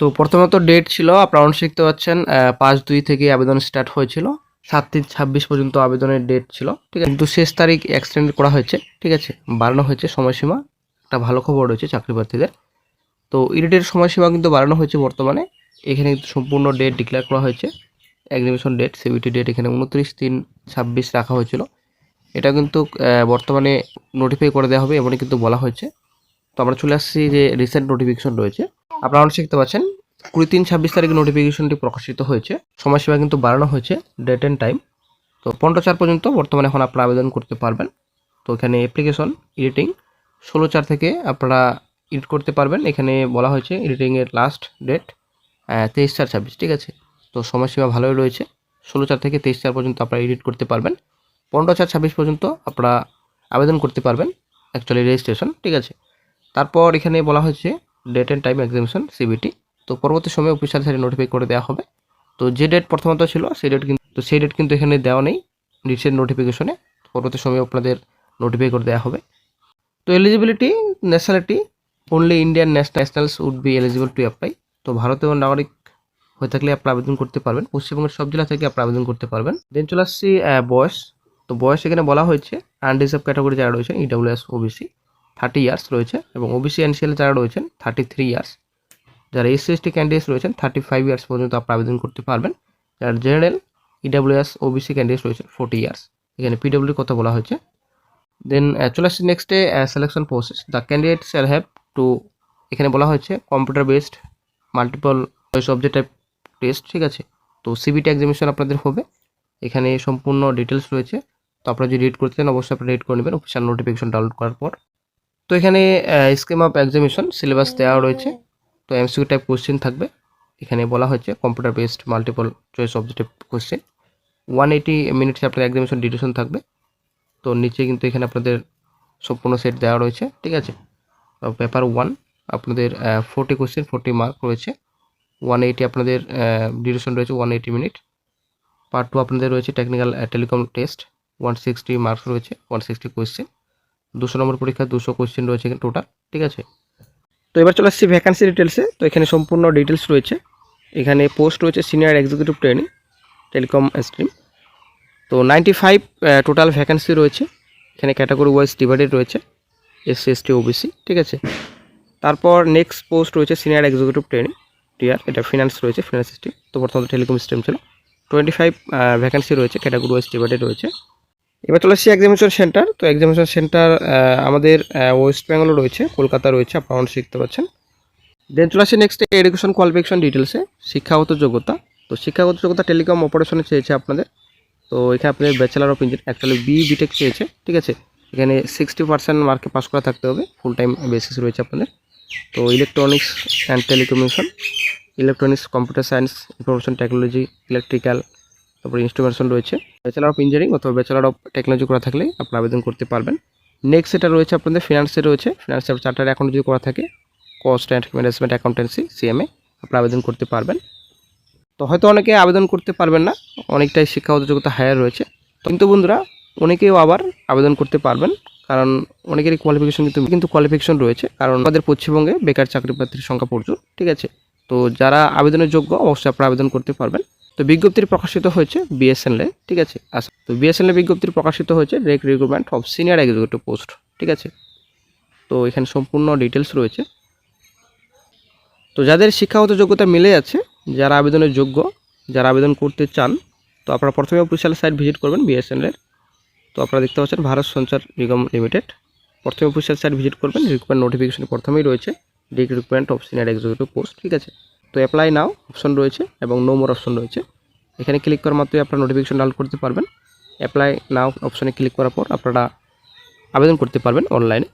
তো প্রথমত ডেট ছিল আপনারা অনেক দেখতে পাচ্ছেন 5/2 থেকে আবেদন স্টার্ট হয়েছিল, 7/3/26 পর্যন্ত আবেদনের ডেট ছিল, ঠিক আছে। কিন্তু শেষ তারিখ এক্সটেন্ড করা হয়েছে, ঠিক আছে, বাড়ানো হয়েছে সময়সীমা। একটা ভালো খবর রয়েছে চাকরি প্রার্থীদের। তো ইডিটের সময়সীমা কিন্তু বাড়ানো হয়েছে বর্তমানে। এখানে কিন্তু সম্পূর্ণ ডেট ডিক্লেয়ার করা হয়েছে, এক্সামিনেশন ডেট সিবিটি ডেট এখানে 29/3/26 রাখা হয়েছিল। এটা কিন্তু বর্তমানে নোটিফাই করে দেওয়া হবে এমনই কিন্তু বলা হয়েছে। তো আমরা চলে আসছি যে রিসেন্ট নোটিফিকেশন রয়েছে, আপনারা অনেক দেখতে পাচ্ছেন 20/3/26 তারিখে নোটিফিকেশনটি প্রকাশিত হয়েছে। সময়সীমা কিন্তু বাড়ানো হয়েছে, ডেট অ্যান্ড টাইম। তো 15/4 পর্যন্ত বর্তমানে এখন আপনারা আবেদন করতে পারবেন। তো এখানে অ্যাপ্লিকেশন এডিটিং 16/4 থেকে আপনারা এডিট করতে পারবেন। এখানে বলা হয়েছে এডিটিংয়ের লাস্ট ডেট 23/4/26, ঠিক আছে। তো সময়সীমা ভালোই রয়েছে, 16/4 থেকে 23/4 পর্যন্ত আপনারা এডিট করতে পারবেন। 15/4/26 পর্যন্ত আপনারা আবেদন করতে পারবেন অ্যাকচুয়ালি রেজিস্ট্রেশন, ঠিক আছে। তারপর এখানে বলা হয়েছে date and time examination CBT. তো পরবর্তী সময়ে অফিসিয়াল সাইটে নোটিফাই করে দেওয়া হবে। তো যে ডেট প্রথমত ছিল সেই ডেট কিন্তু এখানে দেওয়া নেই রিসেন্ট নোটিফিকেশনে। পরবর্তী সময়ে আপনাদের নোটিফাই করে দেওয়া হবে। তো eligibility, nationality, only Indian nationals would be eligible to apply. তো ভারতীয় নাগরিক হয়ে থাকলে আপনারা আবেদন করতে পারবেন। পশ্চিমবঙ্গের সব জেলা থেকে আপনারা আবেদন করতে পারবেন। দেন চলে আসছি বয়স। তো বয়স এখানে বলা হয়েছে আনরিজার্ভ ক্যাটাগরি যারা রয়েছেন ইডব্লিউএস ওবিসি 30 ইয়ার্স রয়েছে, এবং ওবিসি এনসিএল যারা রয়েছেন 33 ইয়ার্স। যারা এসসি এসটি ক্যান্ডিডেটস রয়েছেন 35 ইয়ার্স পর্যন্ত আপনারা আবেদন করতে পারবেন। যারা জেনারেল ইডব্লিউএস ওবিসি ক্যান্ডিডেটস রয়েছেন 40 ইয়ার্স। এখানে পিডব্লিউ কথা বলা হয়েছে। দেন চলে আসছে নেক্সটে selection process. The candidate shall have to, এখানে বলা হয়েছে computer based multiple choice object type test, ঠিক আছে। তো সিবিটি এক্সামিনেশন আপনাদের হবে। এখানে সম্পূর্ণ ডিটেলস রয়েছে। তো আপনারা যদি রিড করতে চান অবশ্যই আপনারা রিড করে নেবেন অফিসিয়াল নোটিফিকেশন ডাউনলোড করার পর। তো এখানে স্কিম অফ এক্সামিনেশন সিলেবাস দেওয়া রয়েছে। তো এমসিকিউ টাইপ কোশ্চেন থাকবে। এখানে বলা হয়েছে computer based multiple choice objective question, 180 minutes আপনার এক্সামিনেশন ডিউরেশন থাকবে। তো নিচে কিন্তু এখানে আপনাদের সম্পূর্ণ সেট দেওয়া রয়েছে, ঠিক আছে। পেপার 1 আপনাদের 40 কোশ্চেন 40 মার্ক রয়েছে, 180 আপনাদের ডিউরেশন রয়েছে 180 মিনিট। পার্ট 2 আপনাদের রয়েছে টেকনিক্যাল টেলিকম টেস্ট, 160 মার্কস রয়েছে, 160 কোশ্চেন। 200 নম্বর পরীক্ষা 200 কোশ্চেন রয়েছে এখানে টোটাল, ঠিক আছে। তো এবার চলে আসছি ভ্যাকান্সি ডিটেলসে। তো এখানে সম্পূর্ণ ডিটেলস রয়েছে। এখানে পোস্ট রয়েছে senior executive training telecom stream. তো 95 টোটাল ভ্যাকান্সি রয়েছে। এখানে ক্যাটাগরি ওয়াইজ ডিভাইডেড রয়েছে, এসসি এসটি ওবিসি, ঠিক আছে। তারপর নেক্সট পোস্ট রয়েছে সিনিয়র এক্সিকিউটিভ ট্রেনিং টিআর, এটা ফিনান্স রয়েছে, ফিনান্স স্ট্রিম। তো প্রথমত টেলিকম স্ট্রিম ছিল। 25 ভ্যাকান্সি রয়েছে, ক্যাটাগরি ওয়াইজ ডিভাইডেড রয়েছে। এবার চলে আসছি এক্সামিনেশন সেন্টার। তো এক্সামিনেশন সেন্টার আমাদের ওয়েস্ট বেঙ্গলও রয়েছে, কলকাতা রয়েছে, আপনারা অনেক শিখতে পাচ্ছেন। দেন চলে আসছি নেক্সট এডুকেশন কোয়ালিফিকেশন ডিটেলসে। শিক্ষাগত যোগ্যতা। তো শিক্ষাগত যোগ্যতা টেলিকম অপারেশনে চেয়েছে আপনাদের। তো এখানে আপনাদের bachelor of engineering actually BTech চেয়েছে, ঠিক আছে। এখানে 60% মার্কে পাস করা থাকতে হবে, ফুল টাইম বেসিস রয়েছে আপনাদের। তো electronics and telecommunication, electronics, computer science, information technology, electrical, তারপরে ইনস্ট্রুমেন্টেশন রয়েছে। ব্যাচেলার অফ ইঞ্জিনিয়ারিং অথবা ব্যাচেলার অফ টেকনোলজি করা থাকলে আপনারা আবেদন করতে পারবেন। নেক্সট এটা রয়েছে আপনাদের ফিনান্সে রয়েছে, ফিনান্সিয়াল চার্টার অ্যাকাউন্ট যদি করা থাকে, cost and management accountancy CMA আপনারা আবেদন করতে পারবেন। তো হয়তো অনেকে আবেদন করতে পারবেন না, অনেকটাই শিক্ষাগত যোগ্যতা হায়ার রয়েছে। কিন্তু বন্ধুরা অনেকেও আবার আবেদন করতে পারবেন, কারণ অনেকেরই কোয়ালিফিকেশন কিন্তু কোয়ালিফিকেশন রয়েছে, কারণ আমাদের পশ্চিমবঙ্গে বেকার চাকরি প্রার্থীর সংখ্যা প্রচুর, ঠিক আছে। তো যারা আবেদনের যোগ্য অবশ্যই আপনারা আবেদন করতে পারবেন। তো বিজ্ঞপ্তির প্রকাশিত হয়েছে বিএসএনএল, ঠিক আছে। আচ্ছা, তো বিএসএনএল বিজ্ঞপ্তির প্রকাশিত হয়েছে direct recruitment of senior executive post, ঠিক আছে। তো এখানে সম্পূর্ণ ডিটেলস রয়েছে। তো যাদের শিক্ষাগত যোগ্যতা মিলে যাচ্ছে, যারা আবেদনের যোগ্য, যারা আবেদন করতে চান, তো আপনারা প্রথমে অফিসিয়াল সাইট ভিজিট করবেন বিএসএনএল। তো আপনারা দেখতে পাচ্ছেন ভারত সঞ্চার নিগম লিমিটেড। প্রথমে অফিসিয়াল সাইট ভিজিট করবেন, রিক্রুটমেন্ট নোটিফিকেশন প্রথমেই রয়েছে direct recruitment of senior executive post, ঠিক আছে। তো অ্যাপ্লাই নাও অপশন রয়েছে এবং নো মোর অপশন রয়েছে। এখানে ক্লিক করার মাত্রই আপনারা নোটিফিকেশন ডাউনলোড করতে পারবেন। অ্যাপ্লাই নাও অপশনে ক্লিক করার পর আপনারা আবেদন করতে পারবেন অনলাইনে।